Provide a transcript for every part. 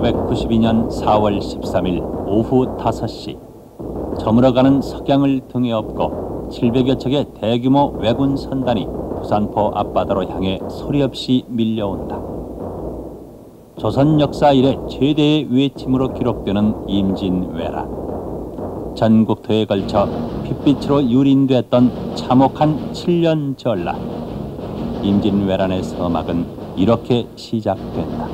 1592년 4월 13일 오후 5시 저물어가는 석양을 등에 업고 700여 척의 대규모 왜군 선단이 부산포 앞바다로 향해 소리 없이 밀려온다. 조선 역사 이래 최대의 외침으로 기록되는 임진왜란. 전국토에 걸쳐 핏빛으로 유린됐던 참혹한 7년 전란. 임진왜란의 서막은 이렇게 시작된다.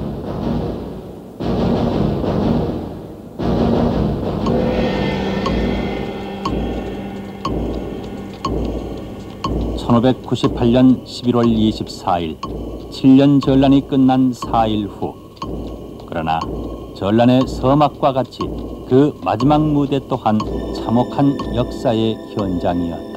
(1598년 11월 24일) 7년 전란이 끝난 4일 후, 그러나 전란의 서막과 같이 그 마지막 무대 또한 참혹한 역사의 현장이었다.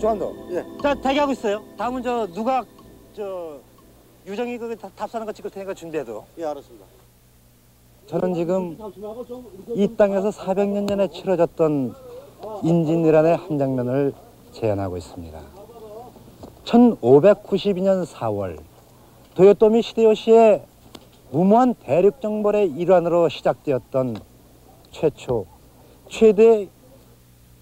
조한도. 예. 자, 대기하고 있어요. 다음은 누가 유정이 그 답사하는 거 찍을 테니까 준비해도. 예, 알았습니다. 저는 지금 이 땅에서 400년 전에 치러졌던 임진왜란의 한 장면을 재현하고 있습니다. 1592년 4월 도요토미 히데요시의 무모한 대륙정벌의 일환으로 시작되었던 최대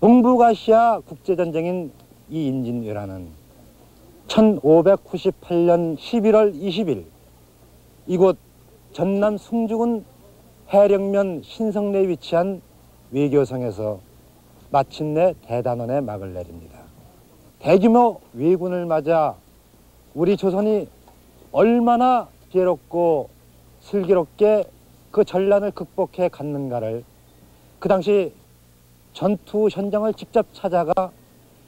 동북아시아 국제전쟁인 이 임진왜란은 1598년 11월 20일 이곳 전남 승주군 해령면 신성내에 위치한 외교성에서 마침내 대단원의 막을 내립니다. 대규모 왜군을 맞아 우리 조선이 얼마나 지혜롭고 슬기롭게 그 전란을 극복해 갔는가를 그 당시 전투 현장을 직접 찾아가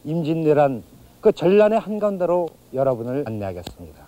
임진왜란 그 전란의 한가운데로 여러분을 안내하겠습니다.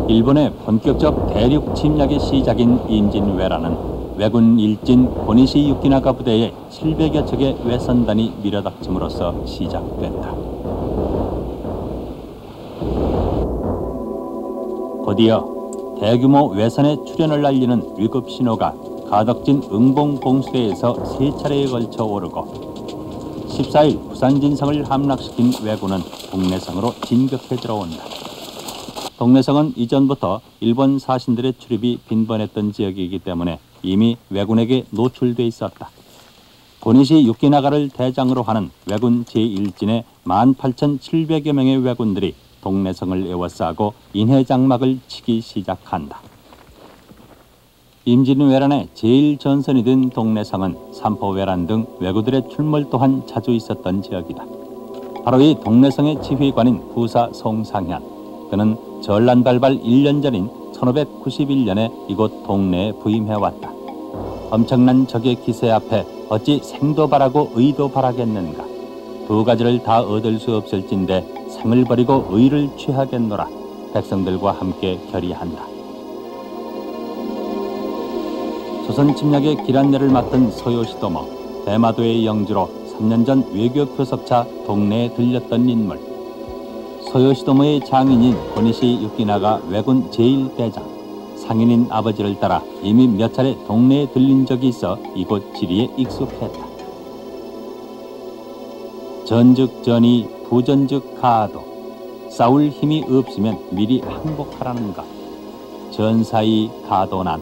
일본의 본격적 대륙 침략의 시작인 임진왜란은 왜군 일진 고니시 유키나가 부대의 700여 척의 왜선단이 밀어닥침으로써 시작됐다. 곧이어 대규모 왜선의 출현을 알리는 위급 신호가 가덕진 응봉봉수대에서 3차례에 걸쳐 오르고 14일 부산진성을 함락시킨 왜군은 동래성으로 진격해 들어온다. 동래성은 이전부터 일본 사신들의 출입이 빈번했던 지역이기 때문에 이미 왜군에게 노출돼 있었다. 고니시 유키나가를 대장으로 하는 왜군 제1진의 18,700여 명의 왜군들이 동래성을 에워싸고 인해장막을 치기 시작한다. 임진왜란의 제1전선이 된 동래성은 삼포왜란 등 왜구들의 출몰 또한 자주 있었던 지역이다. 바로 이 동래성의 지휘관인 부사 송상현, 그는 전란 발발 1년 전인 1591년에 이곳 동네에 부임해왔다. 엄청난 적의 기세 앞에 어찌 생도 바라고 의도 바라겠는가. 두 가지를 다 얻을 수 없을진데 생을 버리고 의를 취하겠노라. 백성들과 함께 결의한다. 조선 침략의 길 안내를 맡은 소요시도모, 대마도의 영주로 3년 전 외교 교섭차 동네에 들렸던 인물. 소요시도모의 장인인 고니시 유키나가 왜군 제1대장, 상인인 아버지를 따라 이미 몇 차례 동네에 들린 적이 있어 이곳 지리에 익숙했다. 전즉전이 부전즉 가도, 싸울 힘이 없으면 미리 항복하라는 것. 전사이 가도난,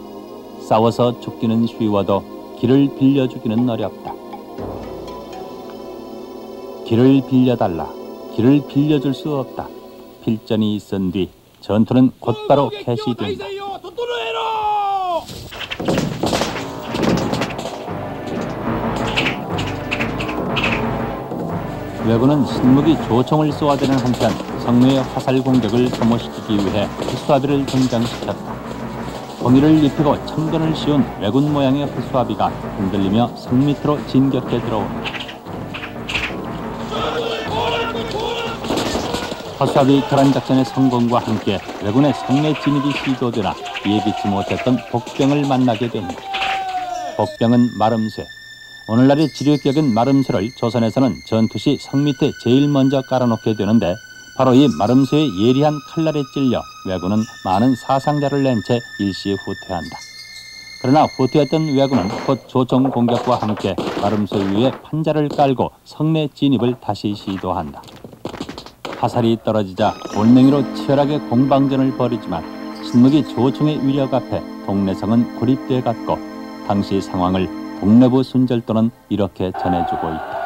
싸워서 죽기는 쉬워도 길을 빌려주기는 어렵다. 길을 빌려달라. 길을 빌려줄 수 없다. 필전이 있은 뒤 전투는 곧바로 개시된다. 왜군은 신무기 조총을 쏘아대는 한편 성노의 화살 공격을 소모시키기 위해 헛수아비를 등장시켰다. 봉이를 입히고 천근을 씌운 왜군 모양의 헛수아비가 흔들리며 성 밑으로 진격해 들어온다. 헛수아비 결란 작전의 성공과 함께 왜군의 성내 진입이 시도되나 예기치 못했던 복병을 만나게 된다. 복병은 마름쇠. 오늘날의 지류격인 마름쇠를 조선에서는 전투 시 성 밑에 제일 먼저 깔아놓게 되는데 바로 이 마름쇠의 예리한 칼날에 찔려 왜군은 많은 사상자를 낸 채 일시 후퇴한다. 그러나 후퇴했던 왜군은 곧 조총 공격과 함께 마름쇠 위에 판자를 깔고 성내 진입을 다시 시도한다. 화살이 떨어지자 돌멩이로 치열하게 공방전을 벌이지만 신무기 조총의 위력 앞에 동래성은 고립돼 갔고 당시 상황을 동래부 순절도는 이렇게 전해주고 있다.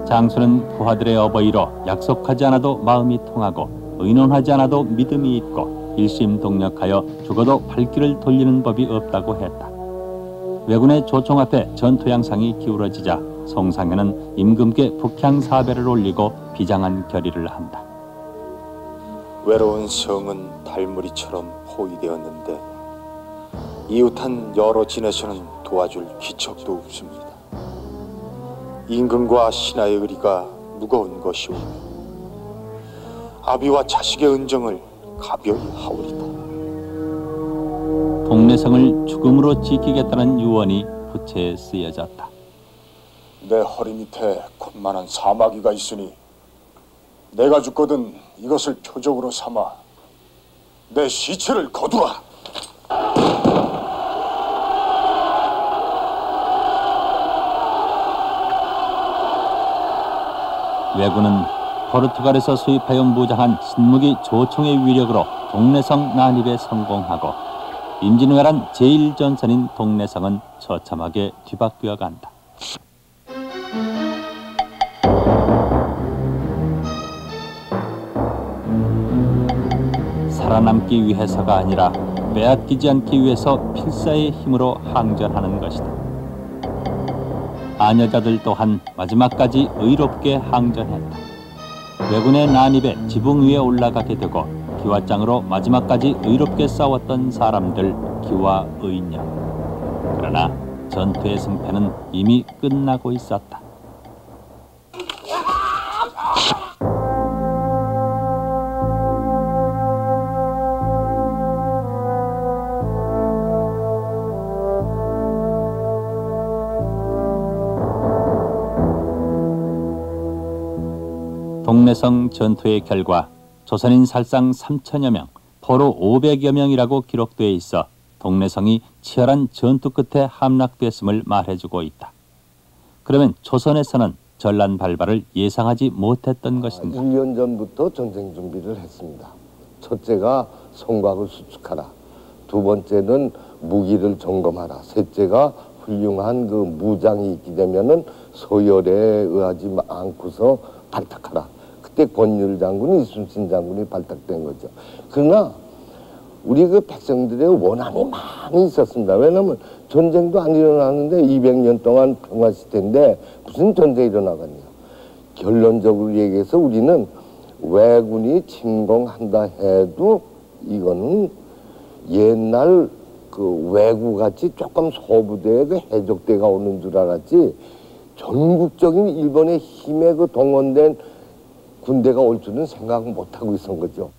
장수는 부하들의 어버이로 약속하지 않아도 마음이 통하고 의논하지 않아도 믿음이 있고 일심동력하여 죽어도 발길을 돌리는 법이 없다고 했다. 왜군의 조총 앞에 전투 양상이 기울어지자 송상현은 임금께 북향사배를 올리고 비장한 결의를 한다. 외로운 성은 달무리처럼 포위되었는데 이웃한 여러 진에서는 도와줄 기척도 없습니다. 임금과 신하의 의리가 무거운 것이오며 아비와 자식의 은정을 가벼이 하오리다. 동래성을 죽음으로 지키겠다는 유언이 부채에 쓰여졌다. 내 허리 밑에 곤만한 사마귀가 있으니 내가 죽거든 이것을 표적으로 삼아 내 시체를 거두라. 왜군은 포르투갈에서 수입하여 무장한 신무기 조총의 위력으로 동래성 난입에 성공하고 임진왜란 제1전선인 동래성은 처참하게 뒤바뀌어 간다. 살아남기 위해서가 아니라 빼앗기지 않기 위해서 필사의 힘으로 항전하는 것이다. 아녀자들 또한 마지막까지 의롭게 항전했다. 왜군의 난입에 지붕 위에 올라가게 되고 기와장으로 마지막까지 의롭게 싸웠던 사람들 기와 의녀. 그러나 전투의 승패는 이미 끝나고 있었다. 동래성 전투의 결과 조선인 살상 3천여 명, 포로 500여 명이라고 기록되어 있어 동래성이 치열한 전투 끝에 함락됐음을 말해주고 있다. 그러면 조선에서는 전란 발발을 예상하지 못했던 것인가? 1년 전부터 전쟁 준비를 했습니다. 첫째가 성곽을 수축하라. 두 번째는 무기를 점검하라. 셋째가 훌륭한 그 무장이 있게 되면은 서열에 의하지 않고서 발탁하라. 그때 권율 장군이 이순신 장군이 발탁된 거죠. 그러나 우리 그 백성들의 원한이 많이 있었습니다. 왜냐하면 전쟁도 안 일어나는데 200년 동안 평화 시대인데 무슨 전쟁이 일어나겠냐. 결론적으로 얘기해서 우리는 왜군이 침공한다 해도 이거는 옛날 그 왜구같이 조금 소부대에 그 해적대가 오는 줄 알았지 전국적인 일본의 힘에 그 동원된 군대가 올 줄은 생각 못하고 있었던 거죠.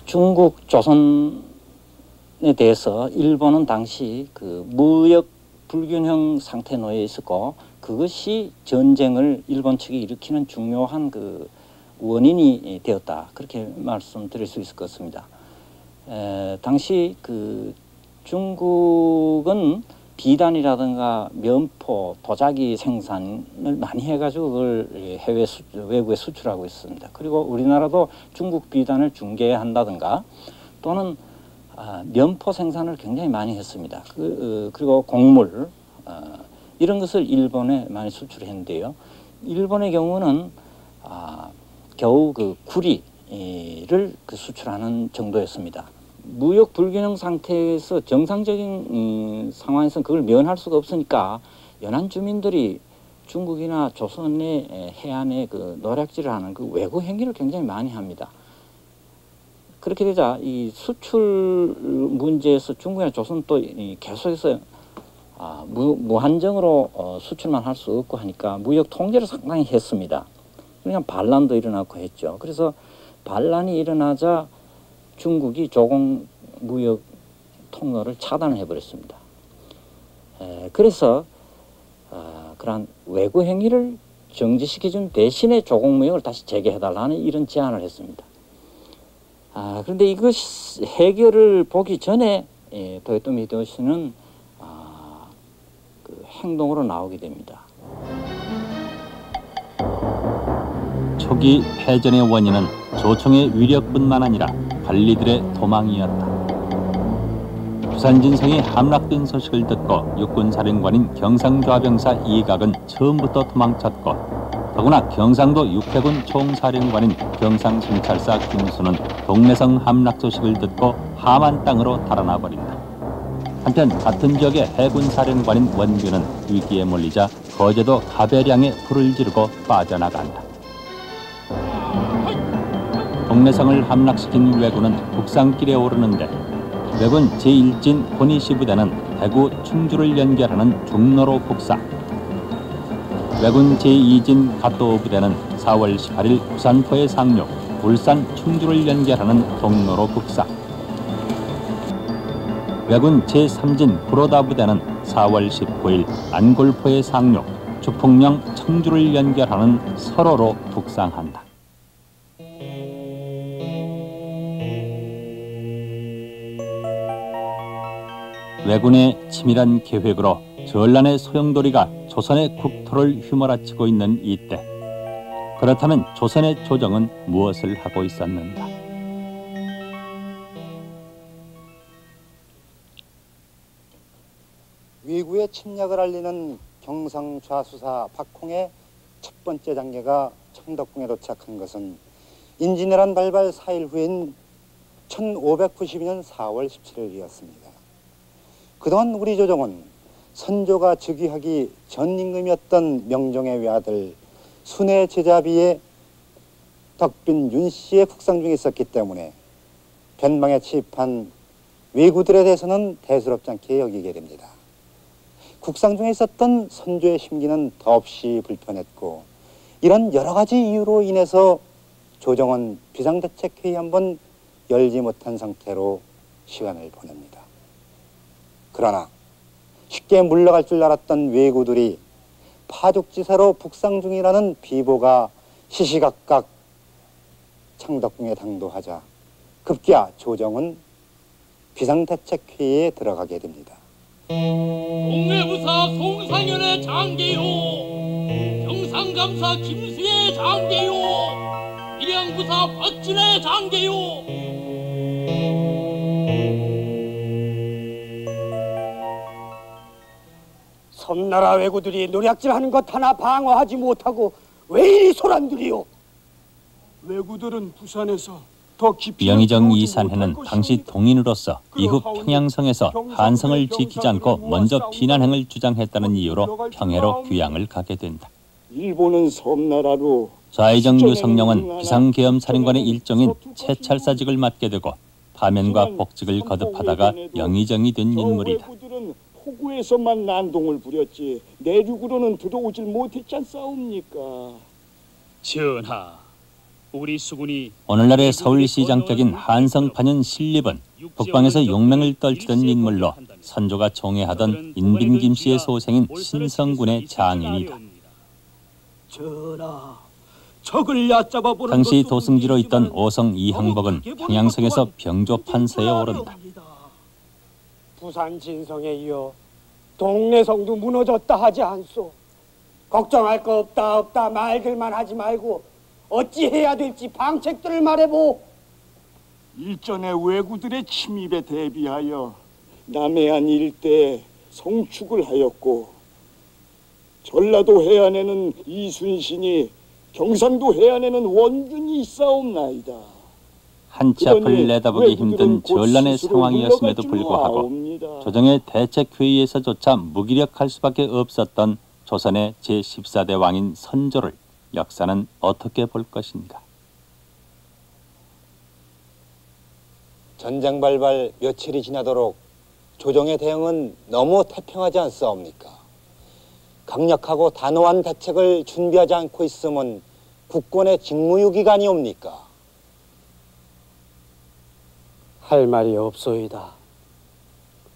중국 조선에 대해서 일본은 당시 그 무역 불균형 상태에 놓여 있었고 그것이 전쟁을 일본 측이 일으키는 중요한 그 원인이 되었다. 그렇게 말씀드릴 수 있을 것 같습니다. 당시 그 중국은 비단이라든가 면포, 도자기 생산을 많이 해가지고 그걸 외국에 수출하고 있습니다. 그리고 우리나라도 중국 비단을 중개한다든가 또는 면포 생산을 굉장히 많이 했습니다. 그리고 곡물 이런 것을 일본에 많이 수출했는데요. 일본의 경우는 겨우 그 구리를 수출하는 정도였습니다. 무역 불균형 상태에서 정상적인 상황에서는 그걸 면할 수가 없으니까 연안 주민들이 중국이나 조선의 해안에 그 노략질을 하는 그 외국 행위를 굉장히 많이 합니다. 그렇게 되자 이 수출 문제에서 중국이나 조선 또 계속해서 무한정으로 수출만 할 수 없고 하니까 무역 통제를 상당히 했습니다. 그러니까 반란도 일어나고 했죠. 그래서 반란이 일어나자 중국이 조공 무역 통로를 차단해 버렸습니다. 그래서 그러한 외국 행위를 정지시켜준 대신에 조공 무역을 다시 재개해달라는 이런 제안을 했습니다. 그런데 이것 해결을 보기 전에 도요토미 히데요시는 그 행동으로 나오게 됩니다. 초기 패전의 원인은 조총의 위력뿐만 아니라 관리들의 도망이었다. 부산진성이 함락된 소식을 듣고 육군사령관인 경상좌병사 이각은 처음부터 도망쳤고 더구나 경상도 육해군 총사령관인 경상순찰사 김수는 동래성 함락 소식을 듣고 함안 땅으로 달아나 버린다. 한편 같은 지역의 해군사령관인 원규는 위기에 몰리자 거제도 가배량에 불을 지르고 빠져나간다. 동래성을 함락시킨 왜군은 북산길에 오르는데 왜군 제1진 고니시 부대는 대구 충주를 연결하는 중로로 북사, 왜군 제2진 갓도 부대는 4월 18일 부산포에 상륙, 울산 충주를 연결하는 동로로 북사, 왜군 제3진 구로다 부대는 4월 19일 안골포에 상륙, 주풍령 청주를 연결하는 설호로 북상한다. 왜군의 치밀한 계획으로 전란의 소용돌이가 조선의 국토를 휘몰아치고 있는 이때, 그렇다면 조선의 조정은 무엇을 하고 있었는가? 위구의 침략을 알리는 경상좌수사 박홍의 첫 번째 장계가 청덕궁에 도착한 것은 인진왜란 발발 4일 후인 1592년 4월 17일이었습니다. 그동안 우리 조정은 선조가 즉위하기 전 임금이었던 명종의 외아들 순의 제자비의 덕빈 윤씨의 국상 중에 있었기 때문에 변방에 취입한 왜구들에 대해서는 대수롭지 않게 여기게 됩니다. 국상 중에 있었던 선조의 심기는 더없이 불편했고 이런 여러 가지 이유로 인해서 조정은 비상대책회의 한번 열지 못한 상태로 시간을 보냅니다. 그러나 쉽게 물러갈 줄 알았던 왜구들이 파죽지세로 북상 중이라는 비보가 시시각각 창덕궁에 당도하자 급기야 조정은 비상대책회의에 들어가게 됩니다. 동래부사 송상현의 장계요, 경상감사 김수의 장계요, 일양부사 박진의 장계요. 섬나라 왜구들이 노략질하는 것 하나 방어하지 못하고 왜 이리 소란들이요? 왜구들은 부산에서 더 깊이 영의정 이산해는 당시 동인으로서 이후 평양성에서 한성을 지키지 않고 먼저 피난행을 주장했다는 이유로 평해로 귀양을 가게 된다. 일본은 섬나라로 좌의정 유성룡은 비상계엄사령관의 일종인 채찰사직을 맡게 되고 파면과 복직을 거듭하다가 영의정이 된 인물이다. 왜구들은 포구에서만 난동을 부렸지 내륙으로는 들어오질 못했지 않사옵니까? 전하, 우리 수군이 오늘날의 서울시장격인 한성판연 신립은 북방에서 용맹을 떨치던 인물로 선조가 종애하던 인빈 김씨의 소생인 신성군의 장인이다. 전하, 적을 얕잡아 보는 당시 도승지로 있던 오성 이항복은 평양성에서 병조 판서에 오른다. 부산 진성에 이어 동래성도 무너졌다 하지 않소. 걱정할 거 없다 말들만 하지 말고 어찌해야 될지 방책들을 말해보. 일전에 왜구들의 침입에 대비하여 남해안 일대에 성축을 하였고, 전라도 해안에는 이순신이, 경상도 해안에는 원균이 있사옵나이다. 한치 앞을 내다보기 힘든 전란의 상황이었음에도 불구하고 조정의 대책회의에서조차 무기력할 수밖에 없었던 조선의 제14대 왕인 선조를 역사는 어떻게 볼 것인가. 전쟁 발발 며칠이 지나도록 조정의 대응은 너무 태평하지 않사옵니까? 강력하고 단호한 대책을 준비하지 않고 있음은 국권의 직무유기가 아니옵니까? 할 말이 없소이다.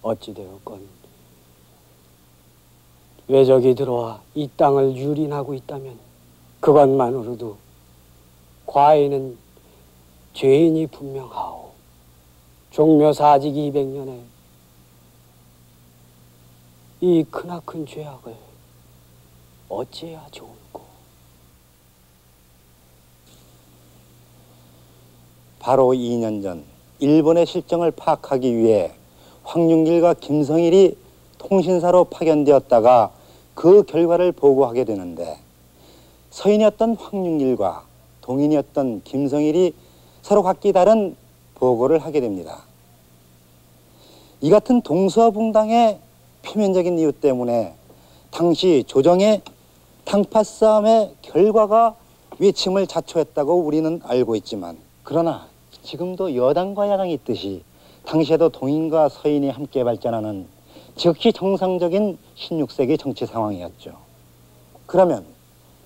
어찌되었건 외적이 들어와 이 땅을 유린하고 있다면 그것만으로도 과인은 죄인이 분명하오. 종묘사직 200년에 이 크나큰 죄악을 어찌해야 좋을꼬. 바로 2년 전 일본의 실정을 파악하기 위해 황윤길과 김성일이 통신사로 파견되었다가 그 결과를 보고하게 되는데, 서인이었던 황윤길과 동인이었던 김성일이 서로 각기 다른 보고를 하게 됩니다. 이 같은 동서붕당의 표면적인 이유 때문에 당시 조정의 탕파 싸움의 결과가 위침을 자초했다고 우리는 알고 있지만, 그러나 지금도 여당과 야당이 있듯이 당시에도 동인과 서인이 함께 발전하는 즉시 정상적인 16세기 정치 상황이었죠. 그러면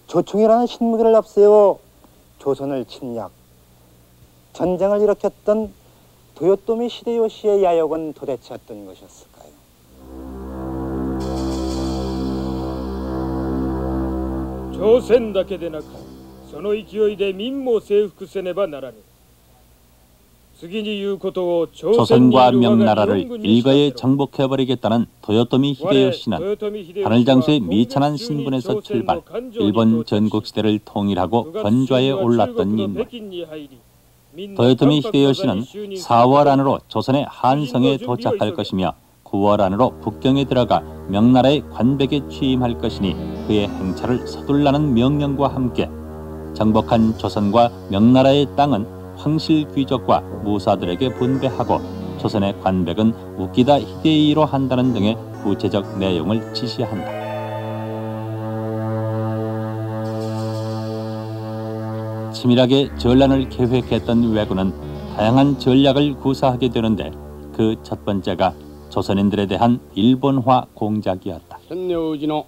조총이라는 신무기를 앞세워 조선을 침략, 전쟁을 일으켰던 도요토미 히데요시의 야욕은 도대체 어떤 것이었을까요? 조선だけでなくその勢いで民も征服せねばならぬ。 조선과 명나라를 일거에 정복해버리겠다는 도요토미 히데요시는 하늘장수의 미천한 신분에서 출발, 일본 전국시대를 통일하고 건좌에 올랐던 인물. 도요토미 히데요시는 4월 안으로 조선의 한성에 도착할 것이며 9월 안으로 북경에 들어가 명나라의 관백에 취임할 것이니 그의 행차를 서둘라는 명령과 함께 정복한 조선과 명나라의 땅은 황실 귀족과 무사들에게 분배하고 조선의 관백은 우키다 히데이로 한다는 등의 구체적 내용을 지시한다. 치밀하게 전란을 계획했던 왜군은 다양한 전략을 구사하게 되는데 그 첫 번째가 조선인들에 대한 일본화 공작이었다. 天領寺の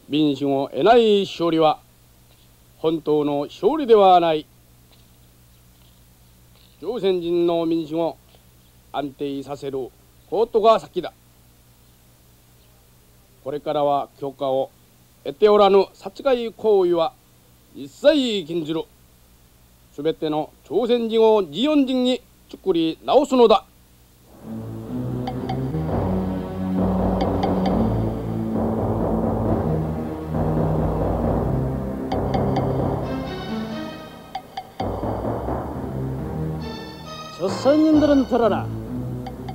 民主を得ない勝利は本当の勝利ではない。朝鮮人の民主を安定させることが先だ。これからは許可を得ておらぬ殺害行為は一切禁ずる。すべての朝鮮人を自恩人に作り直すのだ。 조선인들은 들어라.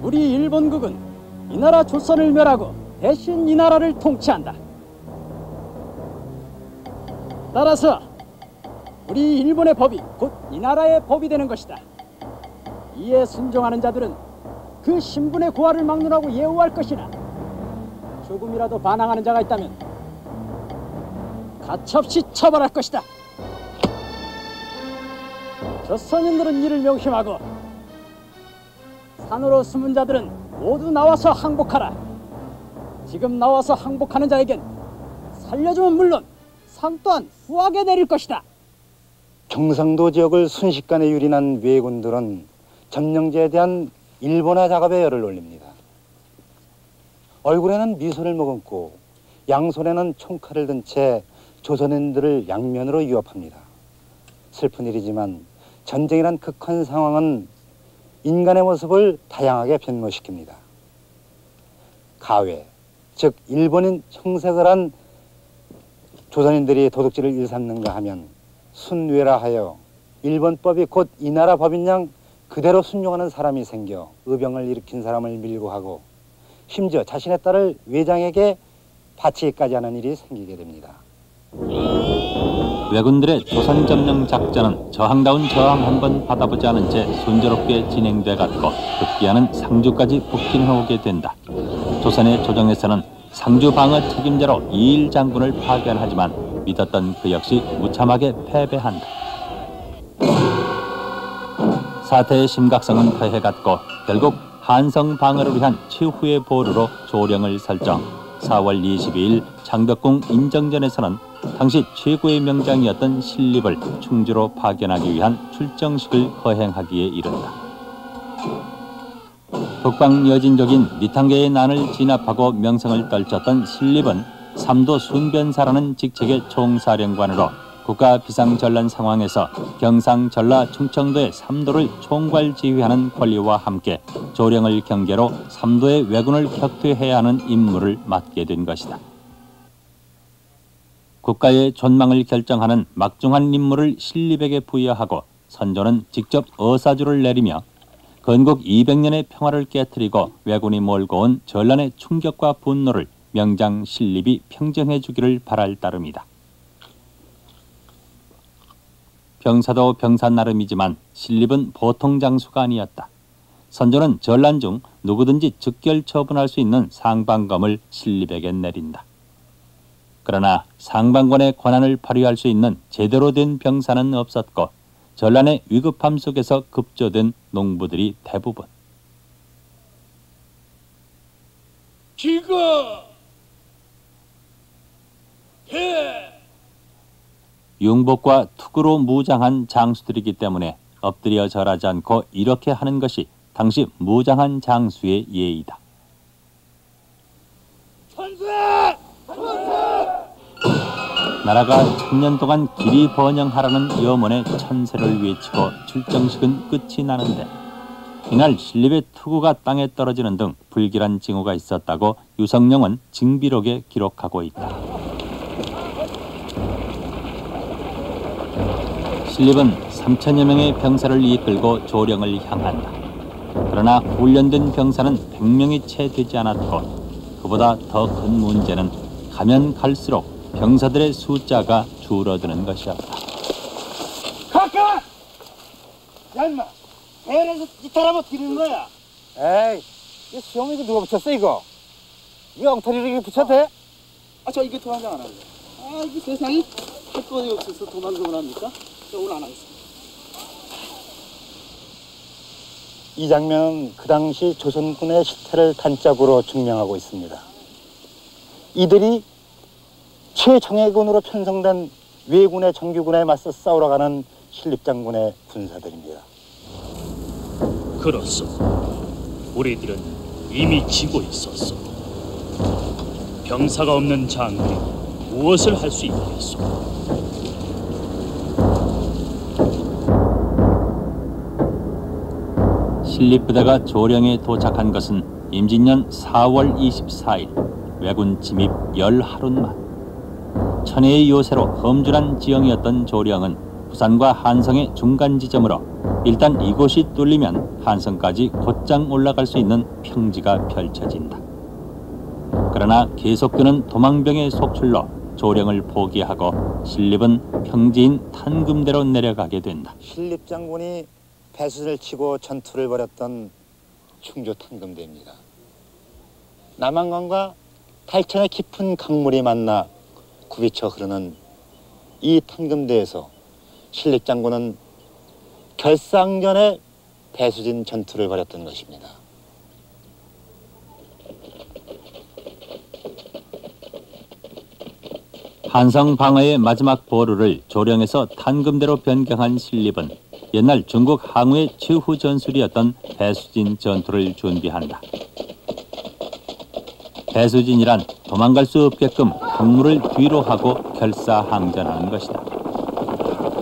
우리 일본국은 이 나라 조선을 멸하고 대신 이 나라를 통치한다. 따라서 우리 일본의 법이 곧 이 나라의 법이 되는 것이다. 이에 순종하는 자들은 그 신분의 고하를 막론하고 예우할 것이나 조금이라도 반항하는 자가 있다면 가차없이 처벌할 것이다. 조선인들은 이를 명심하고 산으로 숨은 자들은 모두 나와서 항복하라. 지금 나와서 항복하는 자에겐 살려주면 물론 상 또한 후하게 내릴 것이다. 경상도 지역을 순식간에 유린한 왜군들은 점령제에 대한 일본화 작업에 열을 올립니다. 얼굴에는 미소를 머금고 양손에는 총칼을 든 채 조선인들을 양면으로 위협합니다. 슬픈 일이지만 전쟁이란 극한 상황은 인간의 모습을 다양하게 변모시킵니다. 가외, 즉 일본인 청색을 한 조선인들이 도둑질을 일삼는가 하면 순뇌라 하여 일본법이 곧 이 나라 법인 양 그대로 순종하는 사람이 생겨 의병을 일으킨 사람을 밀고 하고 심지어 자신의 딸을 외장에게 바치기까지 하는 일이 생기게 됩니다. 왜군들의 조선 점령 작전은 저항다운 저항 한번 받아보지 않은 채 순조롭게 진행돼 갔고 급기야는 상주까지 북진해오게 된다. 조선의 조정에서는 상주 방어 책임자로 이일 장군을 파견하지만 믿었던 그 역시 무참하게 패배한다. 사태의 심각성은 더해갔고 결국 한성 방어를 위한 최후의 보루로 조령을 설정. 4월 22일 창덕궁 인정전에서는 당시 최고의 명장이었던 신립을 충주로 파견하기 위한 출정식을 거행하기에 이른다. 북방여진족인 미탕계의 난을 진압하고 명성을 떨쳤던 신립은 삼도 순변사라는 직책의 총사령관으로 국가 비상전란 상황에서 경상, 전라, 충청도의 3도를 총괄지휘하는 권리와 함께 조령을 경계로 3도의 왜군을 격퇴해야 하는 임무를 맡게 된 것이다. 국가의 존망을 결정하는 막중한 임무를 신립에게 부여하고 선조는 직접 어사주를 내리며 건국 200년의 평화를 깨트리고 왜군이 몰고 온 전란의 충격과 분노를 명장 신립이 평정해 주기를 바랄 따름이다. 병사도 병사 나름이지만 신립은 보통 장수가 아니었다. 선조는 전란 중 누구든지 즉결 처분할 수 있는 상방검을 신립에게 내린다. 그러나 상방관의 권한을 발휘할 수 있는 제대로 된 병사는 없었고 전란의 위급함 속에서 급조된 농부들이 대부분. 기가 해 융복과 투구로 무장한 장수들이기 때문에 엎드려 절하지 않고 이렇게 하는 것이 당시 무장한 장수의 예의다. 천세! 나라가 천년 동안 길이 번영하라는 염원의 천세를 외치고 출정식은 끝이 나는데 이날 신립의 투구가 땅에 떨어지는 등 불길한 징후가 있었다고 유성룡은 징비록에 기록하고 있다. 신립은 3천여 명의 병사를 이끌고 조령을 향한다. 그러나 훈련된 병사는 100명이 채 되지 않았고 그보다 더 큰 문제는 가면 갈수록 병사들의 숫자가 줄어드는 것이었다. 가까! 야 인마 배에서 이탈하면 뛰는 거야. 에이, 이 수염 이거 누가 붙였어 이거? 이 엉터리를 이렇게 붙여도 돼? 아 저 이게 도망장 안 할래. 아 이게 세상이 할 거리 없어서 도망경을 합니까? 저 오늘 안 하겠습니다. 이 장면은 그 당시 조선군의 실태를 단적으로 증명하고 있습니다. 이들이 최정예군으로 편성된 왜군의 정규군에 맞서 싸우러 가는 신립장군의 군사들입니다. 그렇소. 우리들은 이미 지고 있었소. 병사가 없는 장군이 무엇을 할 수 있겠소? 신립부대가 조령에 도착한 것은 임진년 4월 24일, 왜군 침입 10하룻 만. 천혜의 요새로 험준한 지형이었던 조령은 부산과 한성의 중간 지점으로 일단 이곳이 뚫리면 한성까지 곧장 올라갈 수 있는 평지가 펼쳐진다. 그러나 계속되는 도망병의 속출로 조령을 포기하고 신립은 평지인 탄금대로 내려가게 된다. 신립장군이 배수를 치고 전투를 벌였던 충주 탄금대입니다. 남한강과 탈천의 깊은 강물이 만나 굽이쳐 흐르는 이 탄금대에서 신립장군은 결상전에 배수진 전투를 벌였던 것입니다. 한성 방어의 마지막 보루를 조령에서 탄금대로 변경한 신립은 옛날 중국 항우의 최후 전술이었던 배수진 전투를 준비한다. 배수진이란 도망갈 수 없게끔 강물을 뒤로 하고 결사항전하는 것이다.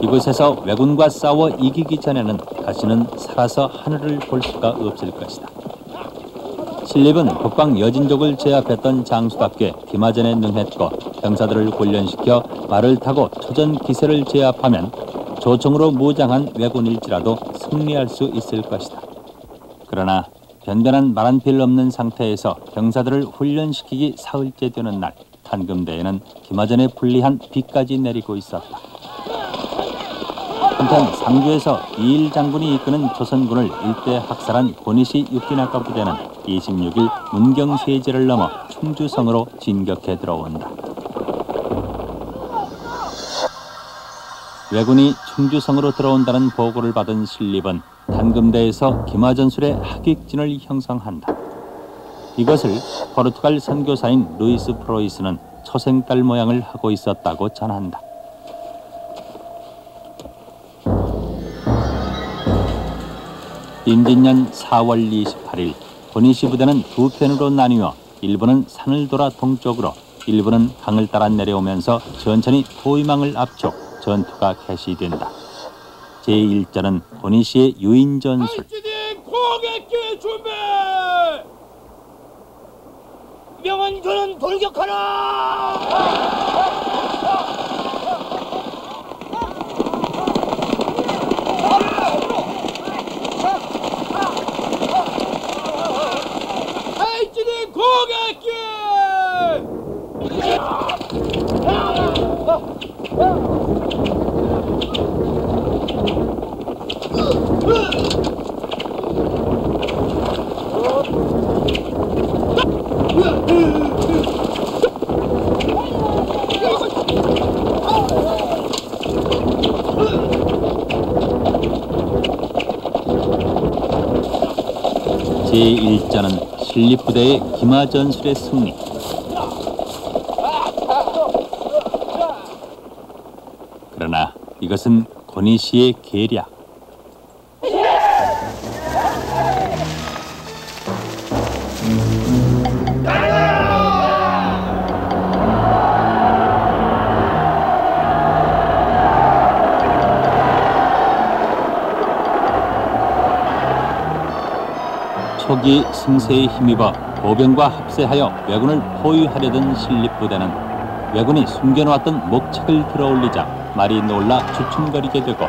이곳에서 왜군과 싸워 이기기 전에는 다시는 살아서 하늘을 볼 수가 없을 것이다. 신립은 북방 여진족을 제압했던 장수답게 기마전에 능했고 병사들을 훈련시켜 말을 타고 초전 기세를 제압하면 조총으로 무장한 왜군일지라도 승리할 수 있을 것이다. 그러나 변변한 말 한 필 없는 상태에서 병사들을 훈련시키기 사흘째 되는 날, 탄금대에는 기마전에 불리한 비까지 내리고 있었다. 한편 상주에서 이일 장군이 이끄는 조선군을 일대 학살한 고니시 육기나카 부대는 26일 문경세제를 넘어 충주성으로 진격해 들어온다. 왜군이 충주성으로 들어온다는 보고를 받은 신립은 탄금대에서 기마전술의 하객진을 형성한다. 이것을 포르투갈 선교사인 루이스 프로이스는 초생딸 모양을 하고 있었다고 전한다. 임진년 4월 28일 고니시 부대는 두 편으로 나뉘어 일부는 산을 돌아 동쪽으로, 일부는 강을 따라 내려오면서 천천히 포위망을 압축, 전투가 개시된다. 제1절은 고니시의 유인전술. 공격기 준비! 명원군은 돌격하라! 공격기! 제1자는 신립부대의 기마전술의 승리. 그러나 이것은 고니시의 계략. 초기 승세에 힘입어 보병과 합세하여 왜군을 포위하려던 신립부대는 왜군이 숨겨놓았던 목책을 들어올리자 말이 놀라 주춤거리게 되고,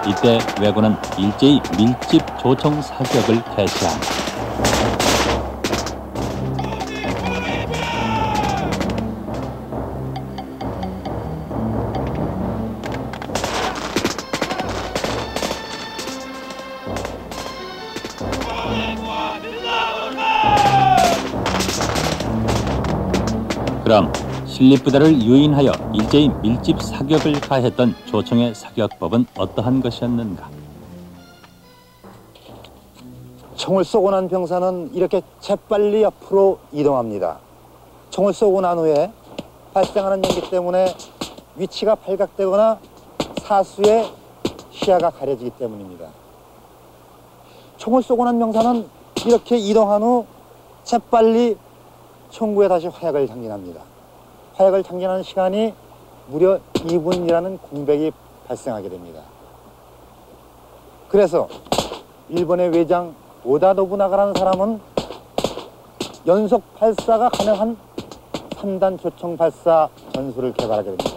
이때 왜군은 일제히 밀집 조총 사격을 개시한다. 그럼 신립부대를 유인하여 일제히 밀집 사격을 가했던 조총의 사격법은 어떠한 것이었는가? 총을 쏘고 난 병사는 이렇게 재빨리 옆으로 이동합니다. 총을 쏘고 난 후에 발생하는 연기 때문에 위치가 발각되거나 사수의 시야가 가려지기 때문입니다. 총을 쏘고 난 병사는 이렇게 이동한 후 재빨리 총구에 다시 화약을 장전합니다. 화약을 장전하는 시간이 무려 2분이라는 공백이 발생하게 됩니다. 그래서 일본의 외장 오다 노부나가라는 사람은 연속 발사가 가능한 3단 조총 발사 전술을 개발하게 됩니다.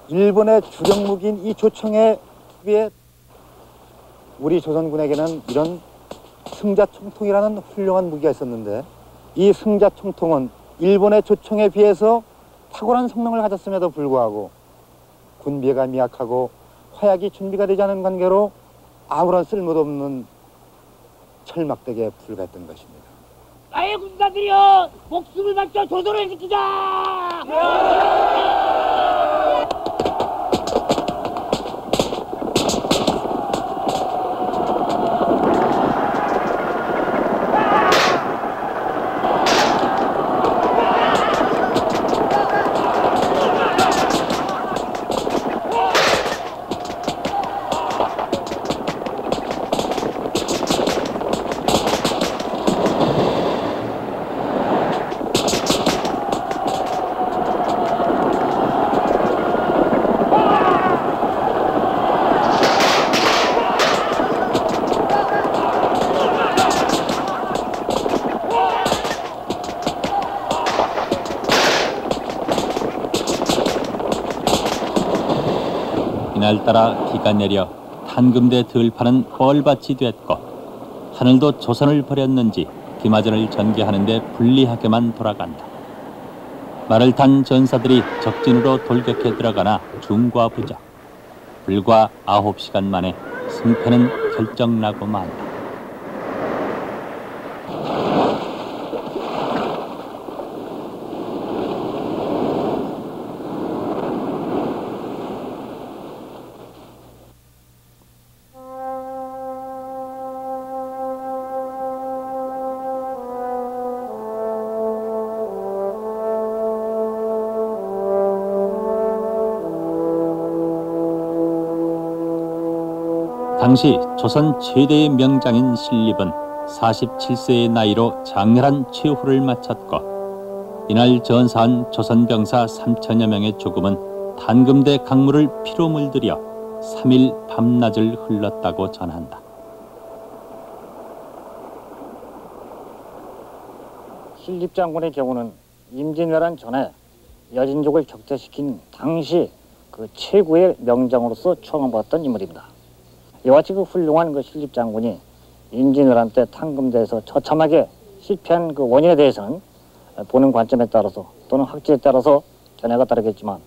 일본의 주력 무기인 이 조총에 비해 우리 조선군에게는 이런 승자총통이라는 훌륭한 무기가 있었는데, 이 승자총통은 일본의 조총에 비해서 탁월한 성능을 가졌음에도 불구하고 군비가 미약하고 화약이 준비가 되지 않은 관계로 아무런 쓸모도 없는 철막대기에 불과했던 것입니다. 나의 군사들이여, 목숨을 바쳐 조선을 지키자! 그날따라 비가 내려 탄금대 들판은 뻘밭이 됐고 하늘도 조선을 버렸는지 기마전을 전개하는 데 불리하게만 돌아간다. 말을 탄 전사들이 적진으로 돌격해 들어가나 중과부적. 불과 9시간 만에 승패는 결정나고 만다. 당시 조선 최대의 명장인 신립은 47세의 나이로 장렬한 최후를 마쳤고 이날 전사한 조선 병사 3천여 명의 죽음은 탄금대 강물을 피로 물들여 3일 밤낮을 흘렀다고 전한다. 신립 장군의 경우는 임진왜란 전에 여진족을 격퇴시킨 당시 그 최고의 명장으로서 추앙받았던 인물입니다. 이와 같이 그 훌륭한 그 신립 장군이 임진왜란 때 탄금대에서 처참하게 실패한 그 원인에 대해서는 보는 관점에 따라서 또는 학제에 따라서 견해가 다르겠지만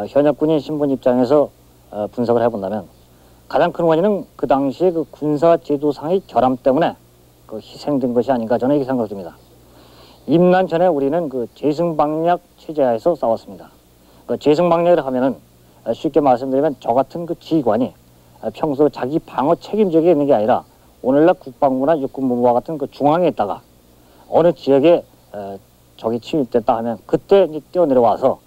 현역군인 신분 입장에서 분석을 해본다면 가장 큰 원인은 그 당시에 그 군사 제도상의 결함 때문에 그 희생된 것이 아닌가 저는 이렇게 생각합니다. 임난 전에 우리는 그 제승방략 체제하에서 싸웠습니다. 그 제승방략을 하면은 쉽게 말씀드리면 저 같은 그 지휘관이 평소 자기 방어 책임지에 있는 게 아니라 오늘날 국방부나 육군부와 같은 그 중앙에 있다가 어느 지역에 적이 침입됐다 하면 그때 이제 뛰어내려와서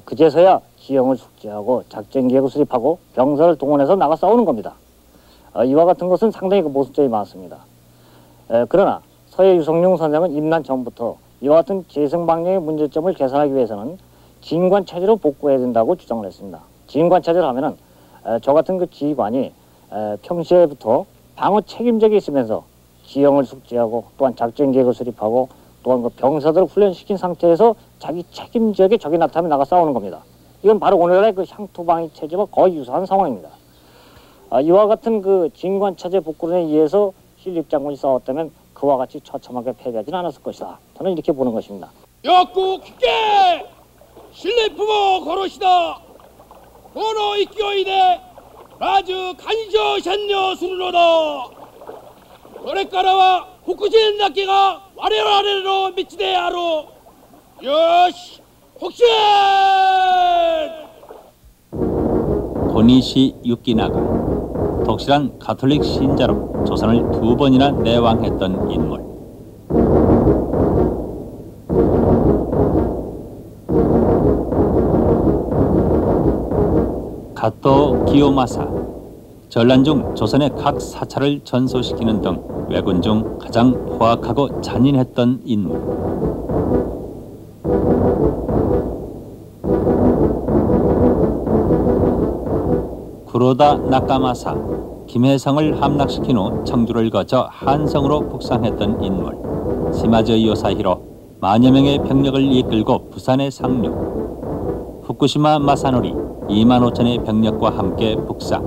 그제서야 지형을 숙지하고 작전 계획을 수립하고 병사를 동원해서 나가 싸우는 겁니다. 이와 같은 것은 상당히 그 모순점이 많습니다. 그러나 서해 유성룡 선생은 임난 전부터 이와 같은 제승방략의 문제점을 개선하기 위해서는 진관 체제로 복구해야 된다고 주장을 했습니다. 진관 체제를 하면은 저 같은 그 지휘관이 평시에부터 방어 책임적이 있으면서 지형을 숙지하고 또한 작전 계획을 수립하고 또한 그 병사들을 훈련시킨 상태에서 자기 책임 지역에 적이 나타나면 나가 싸우는 겁니다. 이건 바로 오늘날의 그 향토방위 체제와 거의 유사한 상황입니다. 이와 같은 그 진관 체제 복구론에 의해서 신립 장군이 싸웠다면 그와 같이 처참하게 패배하지는 않았을 것이다. 저는 이렇게 보는 것입니다. 역국 깊게 신뢰품어 거로시다. 도로 이끼어이대 라즈 간셔샷녀 수르노다. 도래가라와 후쿠신 낫기가 아래로 미치대 하루. 여시 혹시 고니시 유키나가 독실한 가톨릭 신자로 조선을 2번이나 내왕했던 인물. 가토 기요마사, 전란 중 조선의 각 사찰을 전소시키는 등 왜군 중 가장 포악하고 잔인했던 인물. 구로다 나카마사, 김혜성을 함락시킨 후 청주를 거쳐 한성으로 북상했던 인물. 시마저 요사히로 만여 명의 병력을 이끌고 부산에 상륙. 후쿠시마 마사노리 2만 5천의 병력과 함께 북상.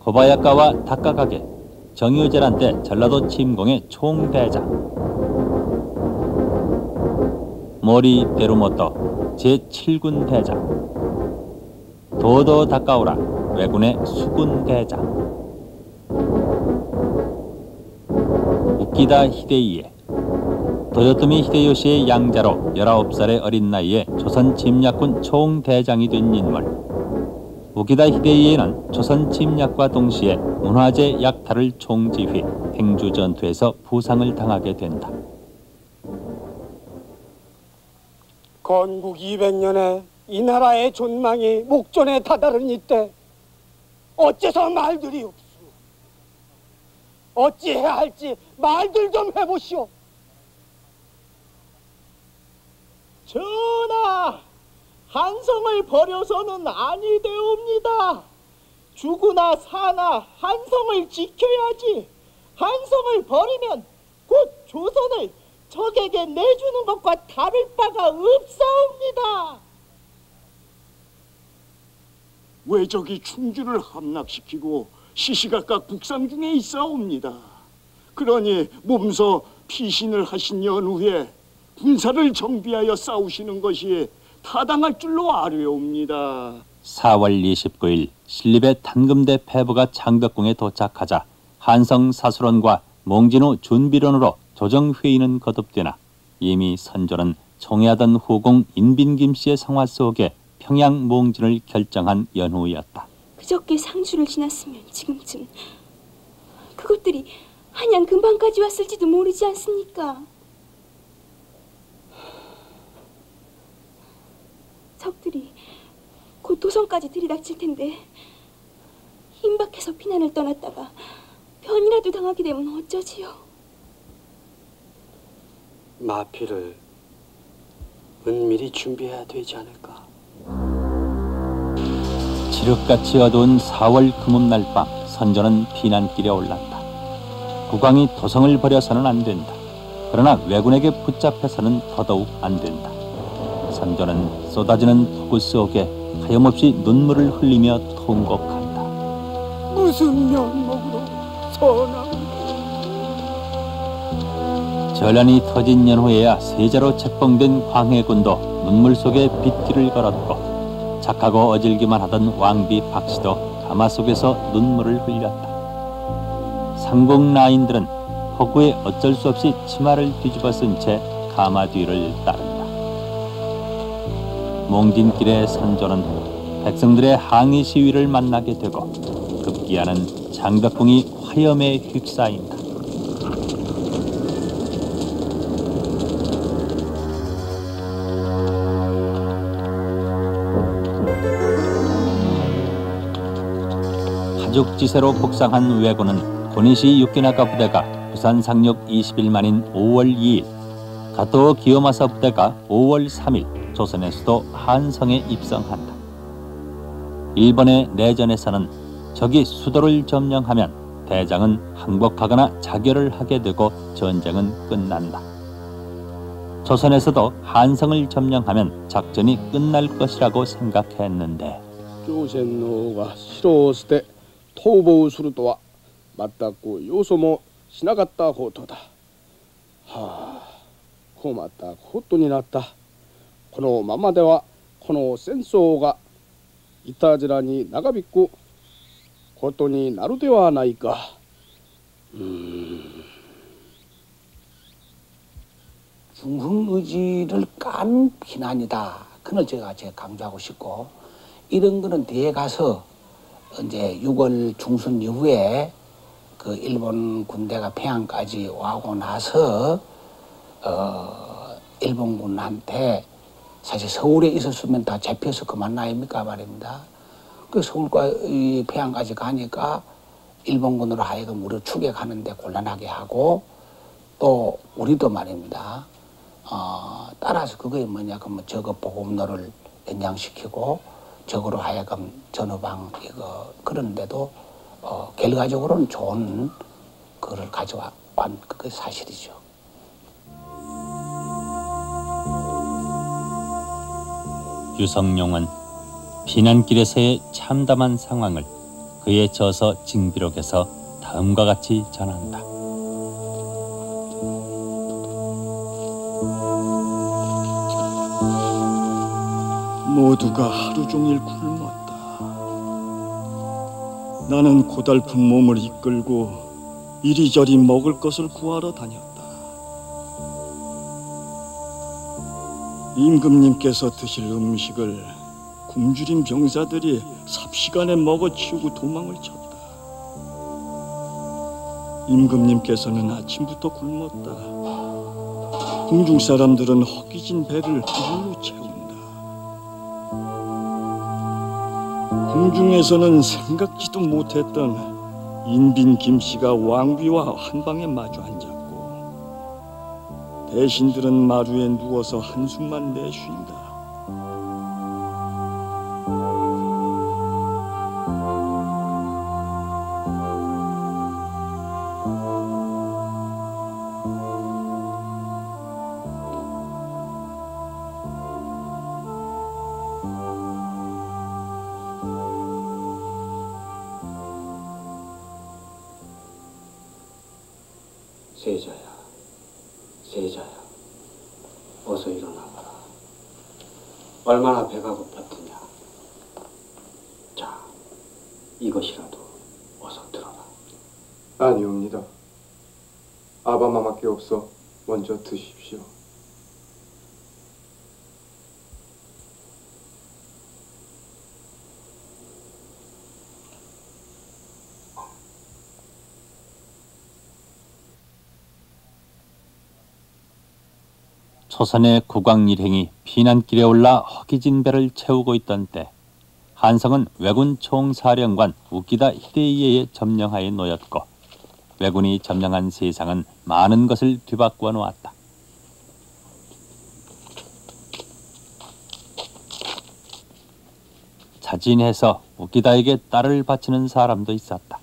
고바야카와 다카가게, 정유재란 때 전라도 침공의 총대장. 모리 베루모토 제7군 대장. 도도 다카오라 왜군의 수군 대장. 우키다 히데이에, 도요토미 히데요시의 양자로 19살의 어린 나이에 조선 침략군 총대장이 된 인물. 우키다 히데이에는 조선 침략과 동시에 문화재 약탈을 총지휘, 행주 전투에서 부상을 당하게 된다. 건국 200년에 이 나라의 존망이 목전에 다다른 이때 어째서 말들이 없소? 어찌해야 할지 말들 좀 해보시오. 전하, 한성을 버려서는 아니되옵니다. 죽으나 사나 한성을 지켜야지. 한성을 버리면 곧 조선을 적에게 내주는 것과 다를 바가 없사옵니다. 외적이 충주를 함락시키고 시시각각 북상 중에 있사옵니다. 그러니 몸소 피신을 하신 연후에 군사를 정비하여 싸우시는 것이 타당할 줄로 아뢰옵니다. 4월 29일 신립의 탄금대 패부가 장덕궁에 도착하자 한성 사수론과 몽진호 준비론으로 조정회의는 거듭되나 이미 선조는 총애하던 후공 인빈김 씨의 성화 속에 평양 몽진을 결정한 연후였다. 그저께 상주를 지났으면 지금쯤 그것들이 한양 근방까지 왔을지도 모르지 않습니까? 적들이 곧 도성까지 들이닥칠 텐데 임박해서 피난을 떠났다가 변이라도 당하게 되면 어쩌지요? 마피를 은밀히 준비해야 되지 않을까? 지륵같이 어두운 4월 금음날 밤 선조는 피난길에 올랐다. 국왕이 도성을 버려서는 안 된다. 그러나 왜군에게 붙잡혀서는 더더욱 안 된다. 선조는 쏟아지는 폭우 속에 하염없이 눈물을 흘리며 통곡한다. 무슨 면목으로 선왕을 전란이 터진 연후에야 세자로 책봉된 광해군도 눈물 속에 빗길을 걸었고 착하고 어질기만 하던 왕비 박씨도 가마 속에서 눈물을 흘렸다. 상궁 라인들은 폭우에 어쩔 수 없이 치마를 뒤집어 쓴 채 가마 뒤를 따른다. 몽진길의 선조는 백성들의 항의 시위를 만나게 되고 급기야는 장덕궁이 화염에 휩싸인다. 가죽지세로 복상한 왜군은 고니시 육기나가 부대가 부산 상륙 20일 만인 5월 2일, 가토 기요마사 부대가 5월 3일 조선의 수도 한성에 입성한다. 일본의 내전에서는 적이 수도를 점령하면 대장은 항복하거나 자결을 하게 되고 전쟁은 끝난다. 조선에서도 한성을 점령하면 작전이 끝날 것이라고 생각했는데 조선노가 싫어했을 때 토보우 수루도와 맞닿고 요소모 지나갔다 호토다. 고맙다 호돈이 났다. 코노 마마대와 코노 센소가 이타지라니 나가빗고 호돈이 나루대와 나이까. 중흥 의지를 깐 비난이다. 그걸 제가 강조하고 싶고, 이런 거는 뒤에 가서 이제 6월 중순 이후에 그 일본 군대가 평양까지 와고 나서 일본군한테 사실 서울에 있었으면 다 잡혀서 그만 아닙니까 말입니다. 그 서울과 이 평양까지 가니까 일본군으로 하여금 우리 추격하는데 곤란하게 하고, 또 우리도 말입니다. 따라서 그거에 뭐냐 그러면 저거 보급로를 연장시키고 적으로 하여금 전후방 이거 그런데도 결과적으로는 좋은 그를 가져와 그게 사실이죠. 유성룡은 피난길에서의 참담한 상황을 그의 저서 징비록에서 다음과 같이 전한다. 모두가 하루 종일 굶었다. 나는 고달픈 몸을 이끌고 이리저리 먹을 것을 구하러 다녔다. 임금님께서 드실 음식을 굶주린 병사들이 삽시간에 먹어치우고 도망을 쳤다. 임금님께서는 아침부터 굶었다. 궁중 사람들은 허기진 배를 물로 채운다. 궁중에서는 생각지도 못했던 인빈 김씨가 왕비와 한방에 마주 앉았고, 대신들은 마루에 누워서 한숨만 내쉰다. 세자야, 세자야, 어서 일어나거라. 얼마나 배가 고팠더냐. 자, 이것이라도 어서 들어라. 아니옵니다. 아바마마께 없어 먼저 드십시오. 조선의 국왕일행이 피난길에 올라 허기진 배를 채우고 있던 때 한성은 왜군 총사령관 우키다 히데이에의 점령하에 놓였고 왜군이 점령한 세상은 많은 것을 뒤바꾸어 놓았다. 자진해서 우키다에게 딸을 바치는 사람도 있었다.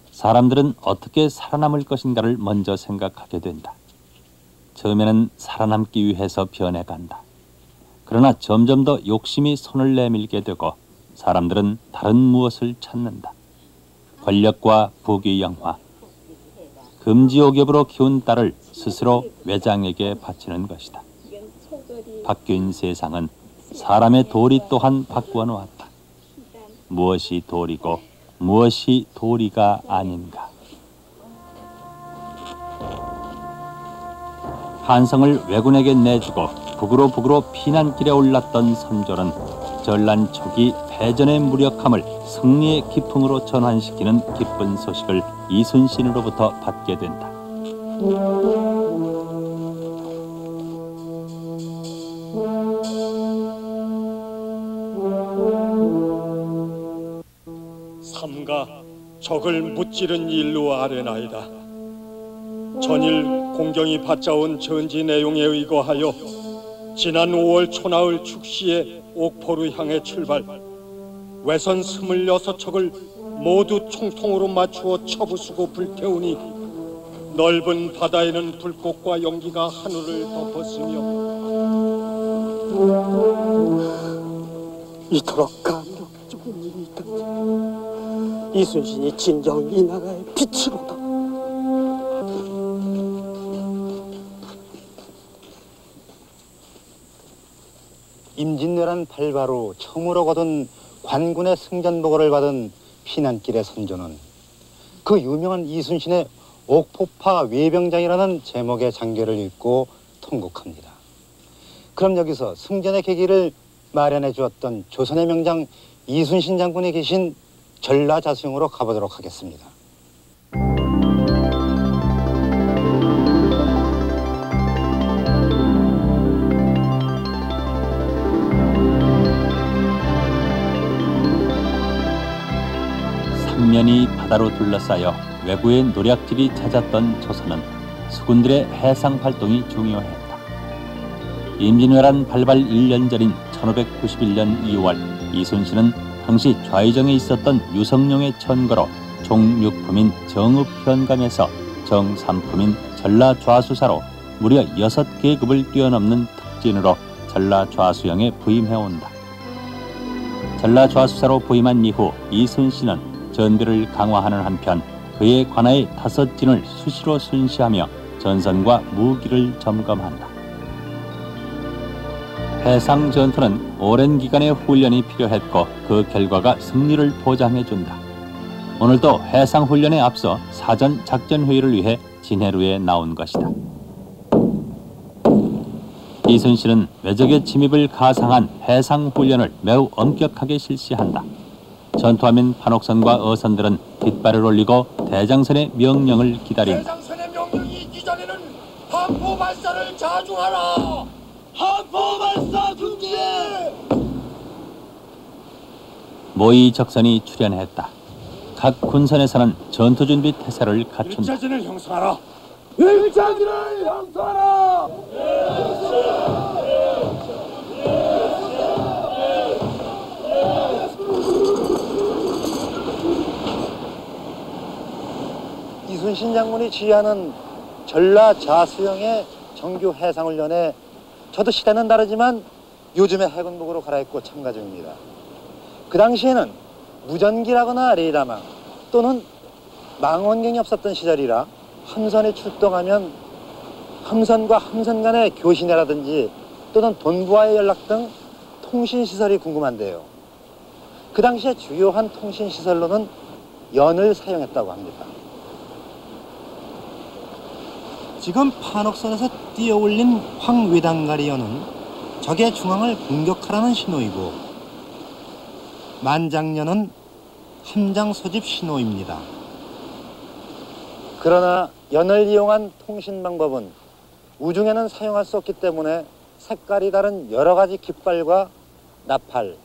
사람들은 어떻게 살아남을 것인가를 먼저 생각하게 된다. 처음에는 살아남기 위해서 변해간다. 그러나 점점 더 욕심이 손을 내밀게 되고 사람들은 다른 무엇을 찾는다. 권력과 부귀 영화, 금지옥엽으로 키운 딸을 스스로 외장에게 바치는 것이다. 바뀐 세상은 사람의 도리 또한 바꾸어 놓았다. 무엇이 도리고 무엇이 도리가 아닌가. 한성을 왜군에게 내주고 북으로 피난길에 올랐던 선조는 전란 초기 패전의 무력함을 승리의 기풍으로 전환시키는 기쁜 소식을 이순신으로부터 받게 된다. 삼가 적을 무찌른 일로 아뢰나이다. 전일 공경이 받자온 전지 내용에 의거하여 지난 5월 초나흘 축시에 옥포를 향해 출발, 외선 26척을 모두 총통으로 맞추어 쳐부수고 불태우니 넓은 바다에는 불꽃과 연기가 하늘을 덮었으며 이토록 감격적인 일이 있던지 이순신이 진정 이 나라의 빛으로다. 임진왜란 발바로 처음으로 거둔 관군의 승전보고를 받은 피난길의 선조는 그 유명한 이순신의 옥포파 외병장이라는 제목의 장계를 읽고 통곡합니다. 그럼 여기서 승전의 계기를 마련해 주었던 조선의 명장 이순신 장군이 계신 전라자수영으로 가보도록 하겠습니다. 삼면이 바다로 둘러싸여 외구의 노략질이 잦았던 조선은 수군들의 해상 활동이 중요했다. 임진왜란 발발 1년 전인 1591년 2월 이순신은 당시 좌의정에 있었던 유성룡의 천거로 종육품인 정읍현감에서 정삼품인 전라좌수사로 무려 6계급을 뛰어넘는 특진으로 전라좌수영에 부임해온다. 전라좌수사로 부임한 이후 이순신은 전비를 강화하는 한편 그의 관하의 5진을 수시로 순시하며 전선과 무기를 점검한다. 해상 전투는 오랜 기간의 훈련이 필요했고 그 결과가 승리를 보장해준다. 오늘도 해상 훈련에 앞서 사전 작전 회의를 위해 진해루에 나온 것이다. 이순신은 외적의 침입을 가상한 해상 훈련을 매우 엄격하게 실시한다. 전투하면 판옥선과 어선들은 깃발을 올리고 대장선의 명령을 기다린다. 대장선의 명령이 있기 전에는 함포 발사를 자중하라. 함포 발사 중지. 모의 적선이 출현했다. 각 군선에서는 전투 준비 태세를 갖춘다. 일자진을 형성하라. 일자진을 형성하라. 이순신 장군이 지휘하는 전라자수영의 정규 해상훈련에 저도 시대는 다르지만 요즘의 해군복으로 갈아입고 참가 중입니다. 그 당시에는 무전기라거나 레이더망 또는 망원경이 없었던 시절이라 함선이 출동하면 함선과 함선 간의 교신이라든지 또는 본부와의 연락 등 통신시설이 궁금한데요. 그 당시에 주요한 통신시설로는 연을 사용했다고 합니다. 지금 판옥선에서 띄어올린 황외단가리 연은 적의 중앙을 공격하라는 신호이고, 만장연은 함장 소집 신호입니다. 그러나 연을 이용한 통신 방법은 우중에는 사용할 수 없기 때문에 색깔이 다른 여러 가지 깃발과 나팔,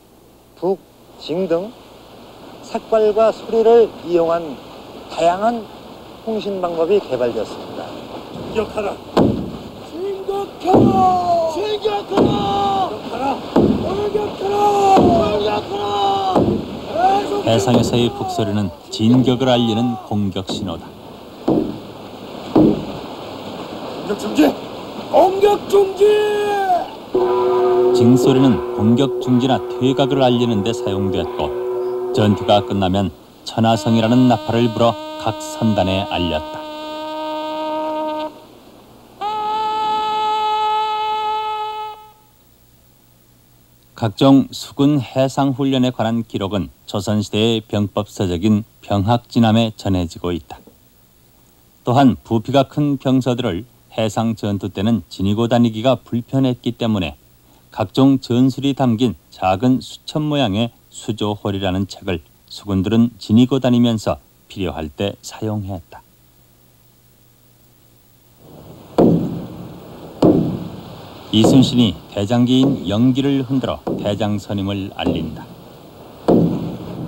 북, 징 등 색깔과 소리를 이용한 다양한 통신 방법이 개발되었습니다. 공격하라! 진격하라! 진격하라! 공격하라! 공격하라! 해상에서의 북소리는 진격을 알리는 공격 신호다. 공격 중지! 공격 중지! 징소리는 공격 중지나 퇴각을 알리는 데 사용되었고, 전투가 끝나면 천하성이라는 나팔을 불어 각 선단에 알렸다. 각종 수군 해상훈련에 관한 기록은 조선시대의 병법서적인 병학진함에 전해지고 있다. 또한 부피가 큰 병서들을 해상 전투 때는 지니고 다니기가 불편했기 때문에 각종 전술이 담긴 작은 수첩 모양의 수조홀이라는 책을 수군들은 지니고 다니면서 필요할 때 사용했다. 이순신이 대장기인 영기를 흔들어 대장선임을 알린다.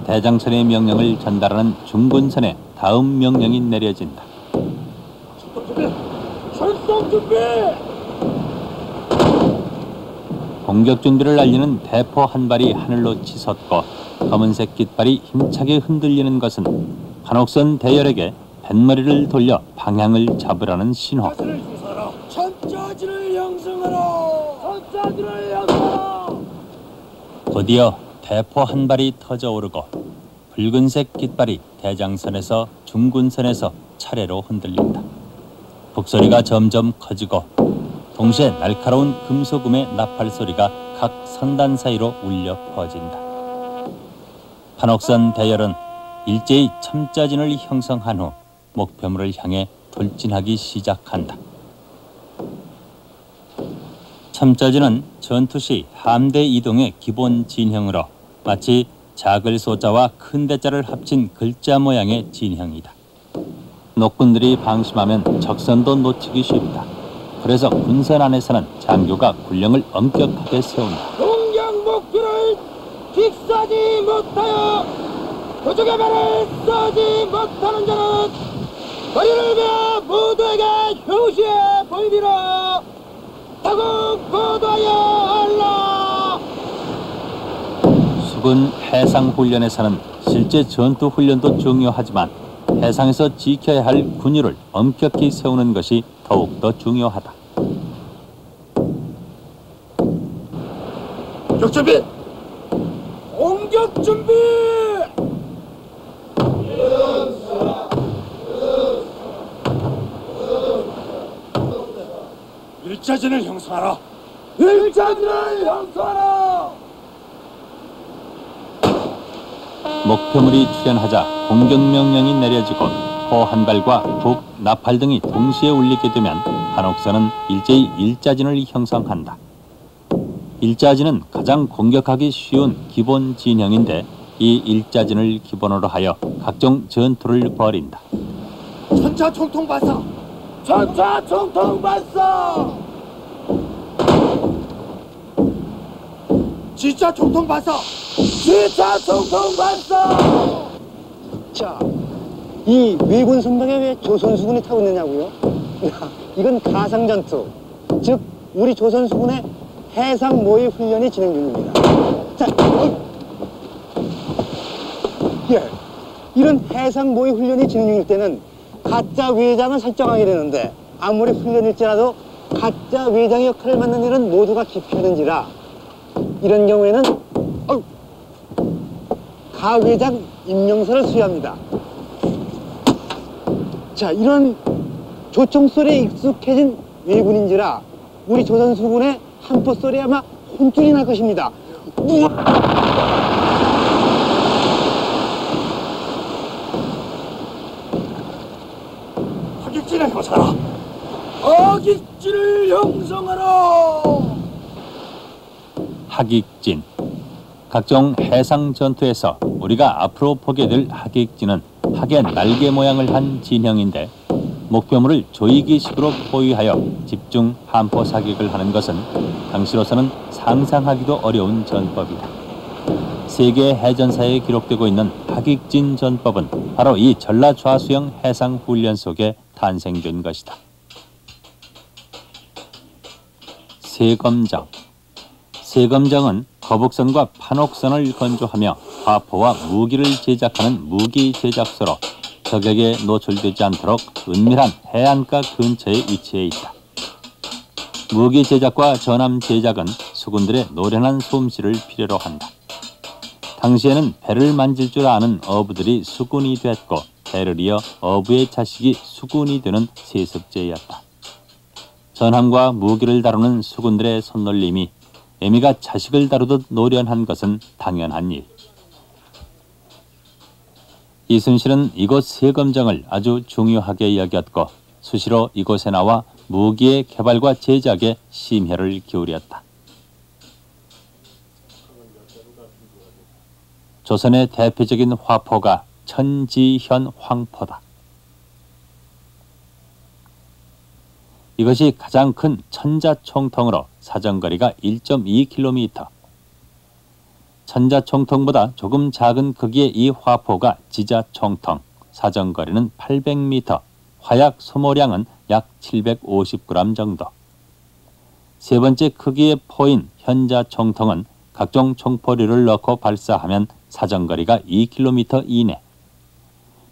대장선의 명령을 전달하는 중군선에 다음 명령이 내려진다. 출동 준비! 공격 준비를 알리는 대포 한 발이 하늘로 치솟고 검은색 깃발이 힘차게 흔들리는 것은 판옥선 대열에게 뱃머리를 돌려 방향을 잡으라는 신호. 천자지를 형성하라! 천자지를 형성하라! 곧이어 대포 한 발이 터져오르고 붉은색 깃발이 대장선에서 중군선에서 차례로 흔들린다. 북소리가 점점 커지고 동시에 날카로운 금소금의 나팔 소리가 각 선단 사이로 울려 퍼진다. 판옥선 대열은 일제히 첨자진을 형성한 후 목표물을 향해 돌진하기 시작한다. 첨자진은 전투 시 함대 이동의 기본 진형으로 마치 작을 소자와 큰 대자를 합친 글자 모양의 진형이다. 녹군들이 방심하면 적선도 놓치기 쉽다. 그래서 군선 안에서는 장교가 군령을 엄격하게 세운다. 공격 목표를 직사지 못하여 도적의 발을 쏘지 못하는 자는 거리를 베어 모두에게 효시에 보이리라. 타국 고도하여 알라. 수군 해상훈련에서는 실제 전투훈련도 중요하지만 해상에서 지켜야 할 군율을 엄격히 세우는 것이 더욱더 중요하다. 공격 준비! 공격 준비! 일자진을 형성하라! 일자진을 형성하라! 목표물이 출현하자 공격 명령이 내려지고 포 한 발과 북, 나팔 등이 동시에 울리게 되면 판옥선은 일제히 일자진을 형성한다. 일자진은 가장 공격하기 쉬운 기본 진형인데 이 일자진을 기본으로 하여 각종 전투를 벌인다. 천차 총통 발사! 천차 총통 발사! 지차 총통 발사! 지차 총통 발사! 자, 이 왜군 선박에 왜 조선 수군이 타고 있느냐고요? 이건 가상 전투, 즉 우리 조선 수군의 해상 모의 훈련이 진행 중입니다. 자, 예, 이런 해상 모의 훈련이 진행 중일 때는 가짜 외장을 설정하게 되는데 아무리 훈련일지라도 가짜 외장의 역할을 맡는 일은 모두가 기피하는지라 이런 경우에는 가외장 임명서를 수여합니다. 자, 이런 조총 소리에 익숙해진 왜군인지라 우리 조선 수군의 한포 소리에 아마 혼쭐이 날 것입니다. 하객진을 형성하라. 하객진을 형성하라. 하객진. 각종 해상 전투에서 우리가 앞으로 보게 될 하객진은 학의 날개 모양을 한 진형인데 목표물을 조이기식으로 포위하여 집중 함포 사격을 하는 것은 당시로서는 상상하기도 어려운 전법이다. 세계 해전사에 기록되고 있는 하객진 전법은 바로 이 전라좌수형 해상 훈련 속에 탄생된 것이다. 세검정. 세검정은 거북선과 판옥선을 건조하며 화포와 무기를 제작하는 무기 제작소로 적에게 노출되지 않도록 은밀한 해안가 근처에 위치해 있다. 무기 제작과 전함 제작은 수군들의 노련한 솜씨를 필요로 한다. 당시에는 배를 만질 줄 아는 어부들이 수군이 됐고 배를 이어 어부의 자식이 수군이 되는 세습제였다. 전함과 무기를 다루는 수군들의 손놀림이 애미가 자식을 다루듯 노련한 것은 당연한 일. 이순신은 이곳 세검정을 아주 중요하게 여겼고 수시로 이곳에 나와 무기의 개발과 제작에 심혈을 기울였다. 조선의 대표적인 화포가 천지현 황포다. 이것이 가장 큰 천자총통으로 사정거리가 1.2km. 천자총통보다 조금 작은 크기의 이 화포가 지자총통, 사정거리는 800m, 화약 소모량은 약 750g 정도. 세 번째 크기의 포인 현자총통은 각종 총포류를 넣고 발사하면 사정거리가 2km 이내.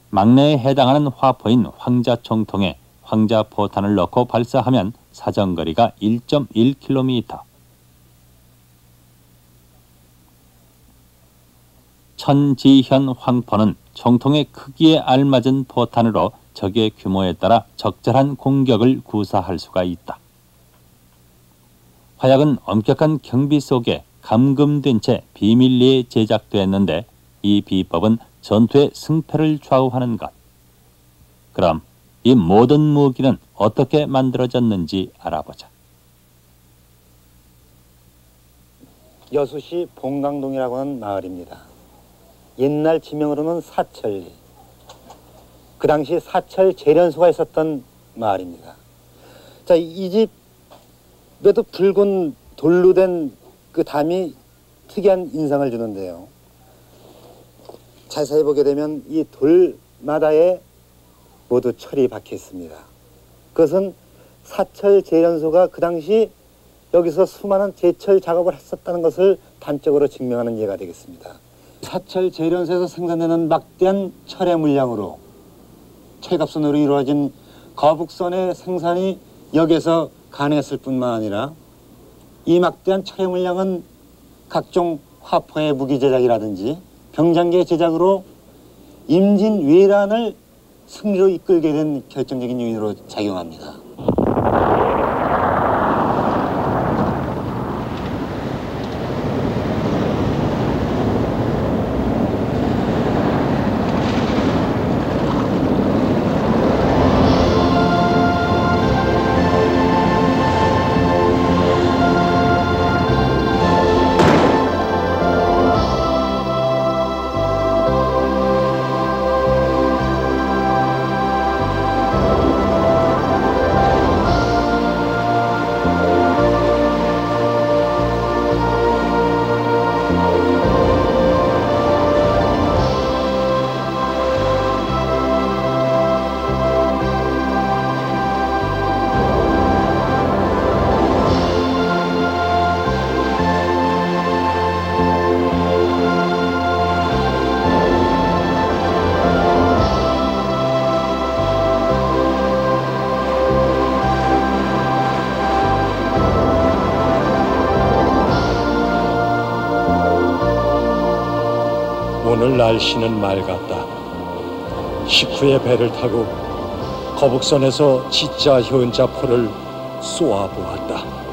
막내에 해당하는 화포인 황자총통에 황자포탄을 넣고 발사하면 사정거리가 1.1km. 천지현 황포는 총통의 크기에 알맞은 포탄으로 적의 규모에 따라 적절한 공격을 구사할 수가 있다. 화약은 엄격한 경비 속에 감금된 채 비밀리에 제작되었는데 이 비법은 전투의 승패를 좌우하는 것. 그럼 이 모든 무기는 어떻게 만들어졌는지 알아보자. 여수시 봉강동이라고 하는 마을입니다. 옛날 지명으로는 사천리. 그 당시 사철 재련소가 있었던 마을입니다. 자, 이 집에도 붉은 돌로 된 그 담이 특이한 인상을 주는데요. 자세히 보게 되면 이 돌마다에 모두 철이 박혀 있습니다. 그것은 사철 재련소가 그 당시 여기서 수많은 제철 작업을 했었다는 것을 단적으로 증명하는 예가 되겠습니다. 사철 재련소에서 생산되는 막대한 철의 물량으로 철갑선으로 이루어진 거북선의 생산이 여기에서 가능했을 뿐만 아니라 이 막대한 철의 물량은 각종 화포의 무기 제작이라든지 병장계 제작으로 임진왜란을 승리로 이끌게 된 결정적인 요인으로 작용합니다. 오늘 날씨는 맑았다. 식후에 배를 타고 거북선에서 진짜 현자포를 쏘아보았다.